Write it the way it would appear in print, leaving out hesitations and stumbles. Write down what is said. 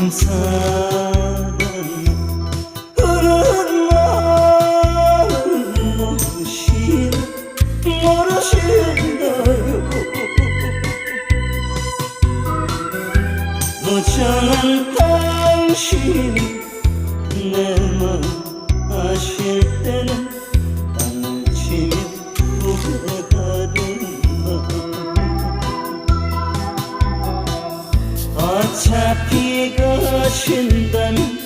사랑 흐르는 마음 모르시나요? 무정한 당신이 내 맘 아실 때는 땅을 치며 후회하던 마음 어차피 가신다면